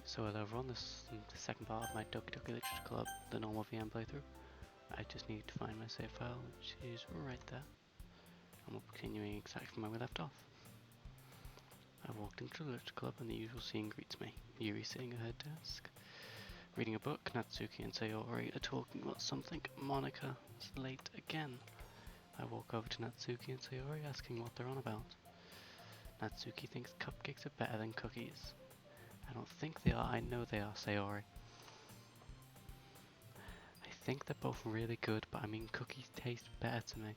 So over on this the second part of my Doki Doki Literature Club, the normal VM playthrough, I just need to find my save file, which is right there. And we're continuing exactly from where we left off. I walked into the Literature Club and the usual scene greets me. Yuri sitting at her desk, reading a book. Natsuki and Sayori are talking about something. Monica is late again. I walk over to Natsuki and Sayori asking what they're on about. Natsuki thinks cupcakes are better than cookies. I don't think they are, I know they are, Sayori. I think they're both really good, but I mean cookies taste better to me.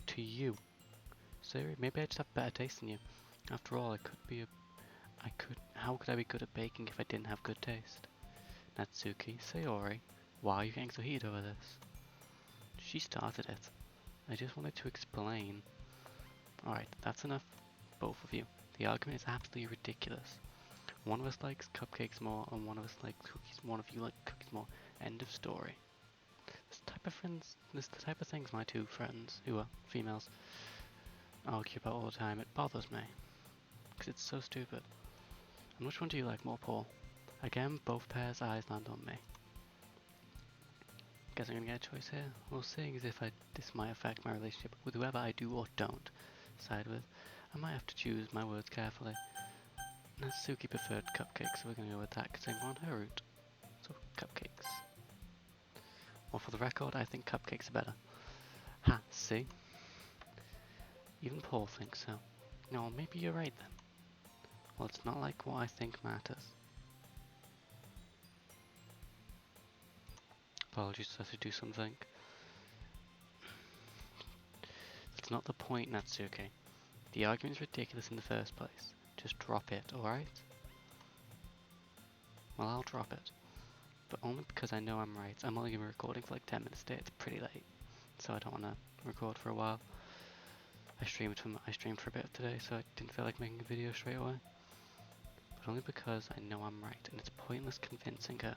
To you. Sayori, maybe I just have better taste than you. After all, how could I be good at baking if I didn't have good taste? Natsuki, Sayori, why are you getting so heated over this? She started it. I just wanted to explain. Alright, that's enough, both of you. The argument is absolutely ridiculous. One of us likes cupcakes more, and one of us likes cookies. One of you like cookies more. End of story. This the type of things my two friends, who are females, argue about all the time. It bothers me, because it's so stupid. And which one do you like more, Paul? Again, both pairs' eyes land on me. Guess I'm gonna get a choice here. Well, seeing as if this might affect my relationship with whoever I do or don't side with, I might have to choose my words carefully. Natsuki preferred cupcakes, so we're gonna go with that because I'm on her route. So, cupcakes. Well, for the record, I think cupcakes are better. Ha, see? Even Paul thinks so. No, maybe you're right then. Well, it's not like what I think matters. Apologies, I have to do something. That's not the point, Natsuki. The argument's ridiculous in the first place. Just drop it, alright? Well, I'll drop it. But only because I know I'm right. I'm only going to be recording for like 10 minutes today. It's pretty late. So I don't want to record for a while. I streamed for a bit today, so I didn't feel like making a video straight away. But only because I know I'm right, and it's pointless convincing her.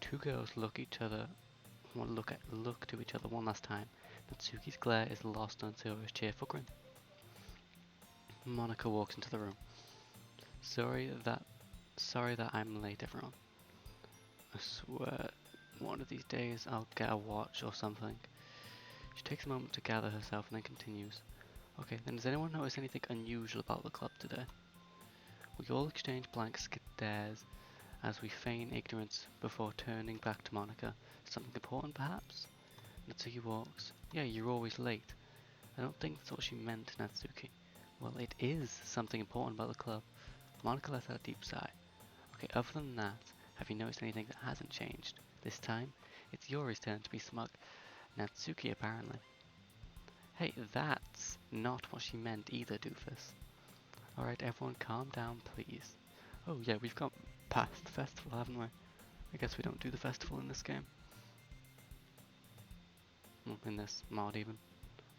Two girls look to each other one last time. Natsuki's glare is lost on Sayori's cheerful grin. Monica walks into the room. Sorry that I'm late, everyone. I swear, one of these days I'll get a watch or something. She takes a moment to gather herself and then continues. Okay, then does anyone notice anything unusual about the club today? We all exchange blank stares as we feign ignorance before turning back to Monica. Something important, perhaps? Natsuki walks. Yeah, you're always late. I don't think that's what she meant, Natsuki. Well, it is something important about the club. Monica lets out a deep sigh. Okay, other than that, have you noticed anything that hasn't changed? This time, it's Yuri's turn to be smug. Natsuki, apparently. Hey, that's not what she meant either, doofus. Alright, everyone calm down, please. Oh yeah, we've got past the festival, haven't we? I guess we don't do the festival in this game. Well, in this mod even.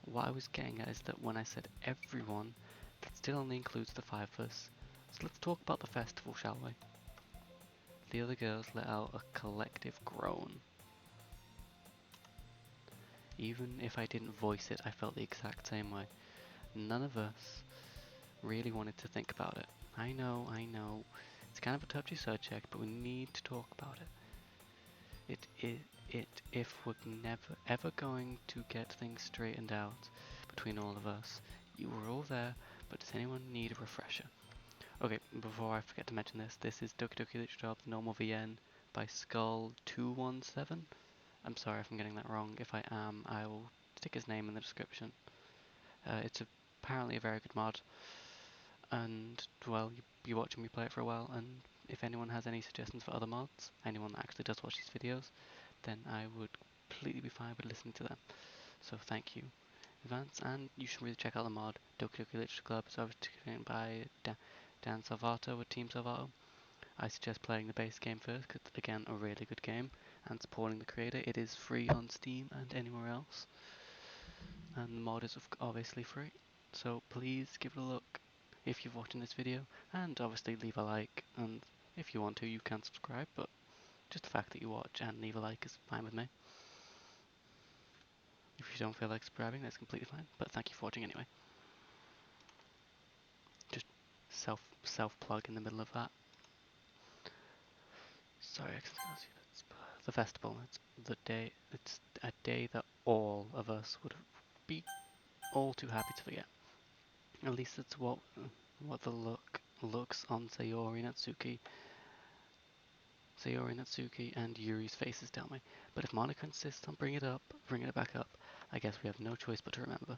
What I was getting at is that when I said everyone, that still only includes the five of us. So let's talk about the festival, shall we? The other girls let out a collective groan. Even if I didn't voice it, I felt the exact same way. None of us really wanted to think about it. I know, it's kind of a touchy subject, but we need to talk about it. If we're never ever going to get things straightened out between all of us. You were all there, but does anyone need a refresher? Okay, before I forget to mention this is Doki Doki Literature Club, the normal VN by Skull217. I'm sorry if I'm getting that wrong. If I am, I will stick his name in the description. It's apparently a very good mod, and well, you're watching me play it for a while, and if anyone has any suggestions for other mods, anyone that actually does watch these videos, then I would completely be fine with listening to them. So thank you in advance, and you should really check out the mod Doki Doki Literature Club. It's overtaken by Dan Salvato with Team Salvato. I suggest playing the base game first, because it's again a really good game, and supporting the creator. It is free on Steam and anywhere else, and the mod is obviously free, so please give it a look if you're watching this video, and obviously leave a like, and if you want to you can subscribe, but just the fact that you watch and leave a like is fine with me. If you don't feel like subscribing, that's completely fine, but thank you for watching anyway. self plug in the middle of that. Sorry, it's the festival. It's the day. It's a day that all of us would be all too happy to forget. At least it's what the looks on Sayori Natsuki and Yuri's faces tell me. But if Monica insists on bringing it back up, I guess we have no choice but to remember.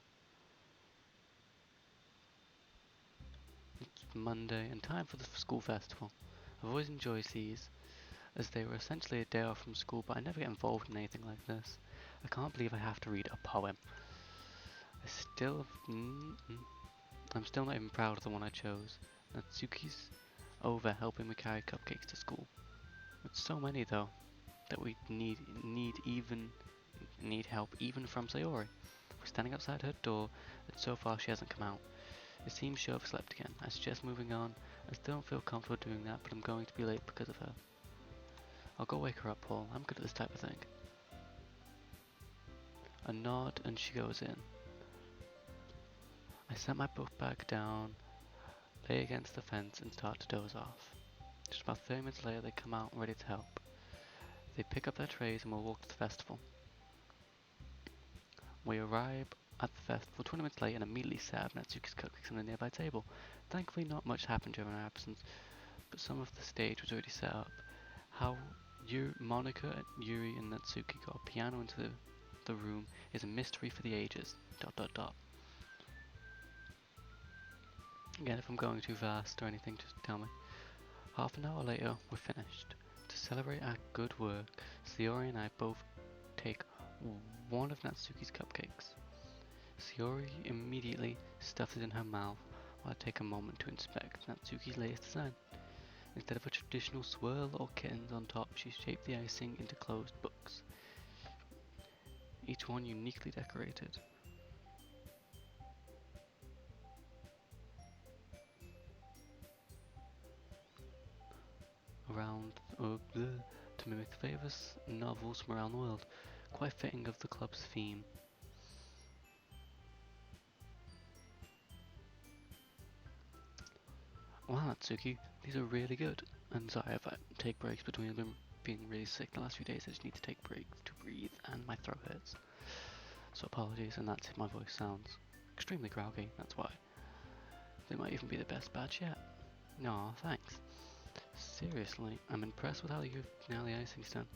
It's Monday and time for the school festival. I've always enjoyed these, as they were essentially a day off from school, but I never get involved in anything like this. I can't believe I have to read a poem. I'm still not even proud of the one I chose. Natsuki's over helping me carry cupcakes to school. With so many though, that we need help even from Sayori. We're standing outside her door, and so far she hasn't come out. It seems she overslept again. I suggest moving on. I still don't feel comfortable doing that, but I'm going to be late because of her. I'll go wake her up, Paul. I'm good at this type of thing. A nod and she goes in. I set my book bag down, lay against the fence and start to doze off. Just about 30 minutes later they come out ready to help. They pick up their trays and we'll walk to the festival. We arrive at the festival 20 minutes late and immediately set up Natsuki's cupcakes on a nearby table. Thankfully not much happened during our absence, but some of the stage was already set up. How Monica, Yuri and Natsuki got a piano into the room is a mystery for the ages. ... Again, if I'm going too fast or anything, just tell me. Half an hour later, we're finished. To celebrate our good work, Sayori and I both take one of Natsuki's cupcakes. Sayori immediately stuffs it in her mouth while I take a moment to inspect Natsuki's latest design. Instead of a traditional swirl or kittens on top, she shaped the icing into closed books, each one uniquely decorated. To mimic the famous novels from around the world, quite fitting of the club's theme. Wow, Natsuki, these are really good. I'm sorry if I take breaks between them. Being really sick the last few days, I just need to take breaks to breathe, and my throat hurts. So apologies, and that's if my voice sounds extremely groggy. That's why. They might even be the best batch yet. No, thanks. Seriously, I'm impressed with how you've nailed the icing's done.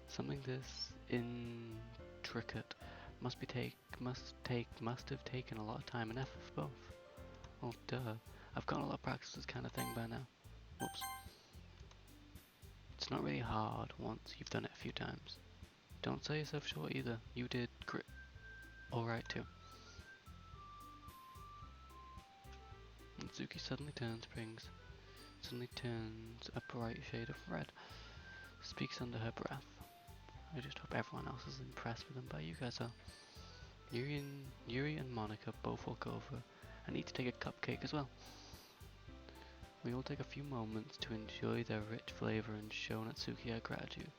Something this intricate must have taken a lot of time and effort for both. Well, duh. I've gotten a lot of practice with this kind of thing by now. Whoops. It's not really hard once you've done it a few times. Don't sell yourself short either. You did great. Alright too. Natsuki suddenly turns a bright shade of red. Speaks under her breath. I just hope everyone else is impressed with them by you guys are. Yuri and Monica both walk over and each take a cupcake as well. We all take a few moments to enjoy their rich flavor and show Natsuki our gratitude.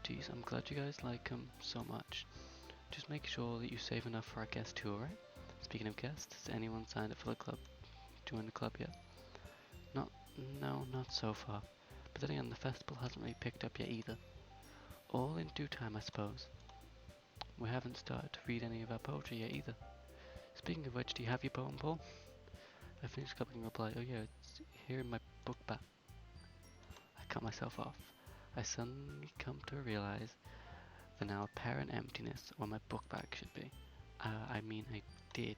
Geez, I'm glad you guys like them so much. Just make sure that you save enough for our guest too, alright? Speaking of guests, has anyone signed up for the club? Joined the club yet? No, not so far. But then again, the festival hasn't really picked up yet either. All in due time, I suppose. We haven't started to read any of our poetry yet either. Speaking of which, do you have your poem, Paul? I finished copying reply. Oh yeah, it's here in my book bag. I cut myself off. I suddenly come to realize the now apparent emptiness where my book bag should be. I did.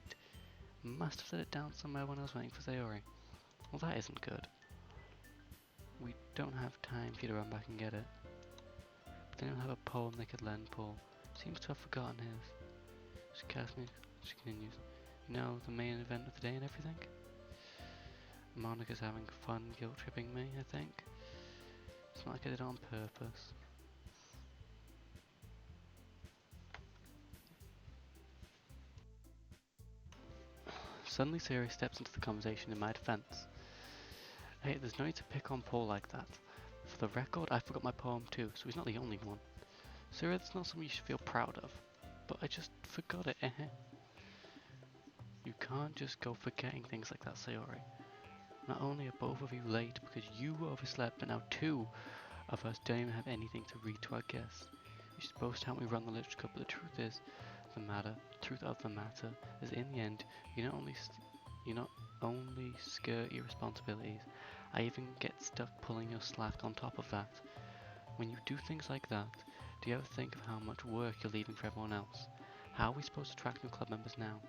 Must have set it down somewhere when I was waiting for Sayori. Well, that isn't good. We don't have time for you to run back and get it. But they don't have a poem they could lend Paul. Seems to have forgotten his. She continues. You know, the main event of the day and everything? Monica's having fun guilt-tripping me, I think. It's not like I did it on purpose. Suddenly Sayori steps into the conversation in my defense. Hey, there's no need to pick on Paul like that. For the record, I forgot my poem too, so he's not the only one. Sayori, that's not something you should feel proud of. But I just forgot it, You can't just go forgetting things like that, Sayori. Not only are both of you late because you overslept, but now two of us don't even have anything to read to our guests. You're supposed to help me run the literature club, but the truth is, the truth of the matter is, in the end, you not only skirt your responsibilities, I even get stuck pulling your slack on top of that. When you do things like that, do you ever think of how much work you're leaving for everyone else? How are we supposed to attract new club members now?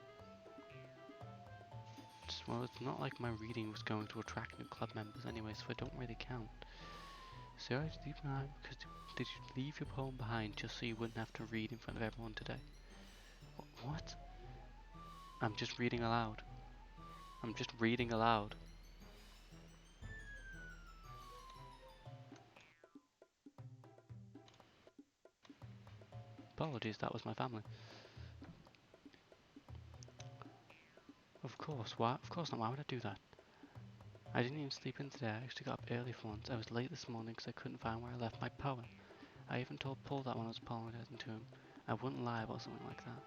Well, it's not like my reading was going to attract new club members anyway, so I don't really count. So I leave behind because did you leave your poem behind just so you wouldn't have to read in front of everyone today? What? I'm just reading aloud. I'm just reading aloud. Apologies, that was my family. Of course, why? Of course not, why would I do that? I didn't even sleep in today, I actually got up early for once. I was late this morning because I couldn't find where I left my poem. I even told Paul that when I was apologizing to him. I wouldn't lie about something like that.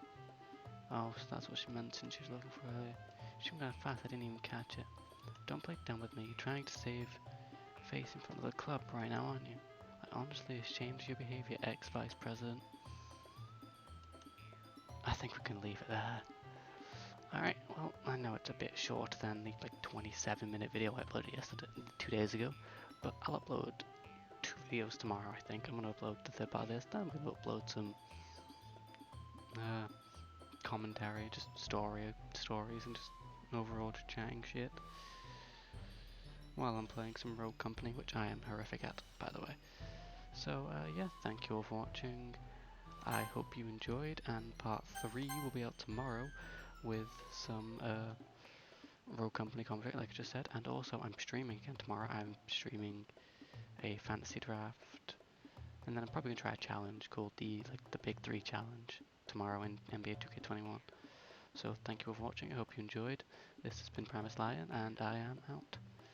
Oh, so that's what she meant since she was looking for earlier. She went that fast I didn't even catch it. Don't play dumb with me, you're trying to save face in front of the club right now, aren't you? I'm honestly ashamed of your behaviour, ex-vice president. I think we can leave it there. Alright, well, I know it's a bit shorter than the 27-minute video I uploaded yesterday, 2 days ago, but I'll upload 2 videos tomorrow, I think. I'm going to upload the third part of this, then I'm going to upload some commentary, just stories, and just overall just chatting shit while I'm playing some Rogue Company, which I am horrific at, by the way. So, yeah, thank you all for watching. I hope you enjoyed, and part 3 will be out tomorrow with some Rogue Company commentary, like I just said, and also I'm streaming again tomorrow. I'm streaming a fantasy draft, and then I'm probably gonna try a challenge called the Big 3 Challenge tomorrow in NBA 2K21. So thank you all for watching. I hope you enjoyed. This has been Primus Lion, and I am out.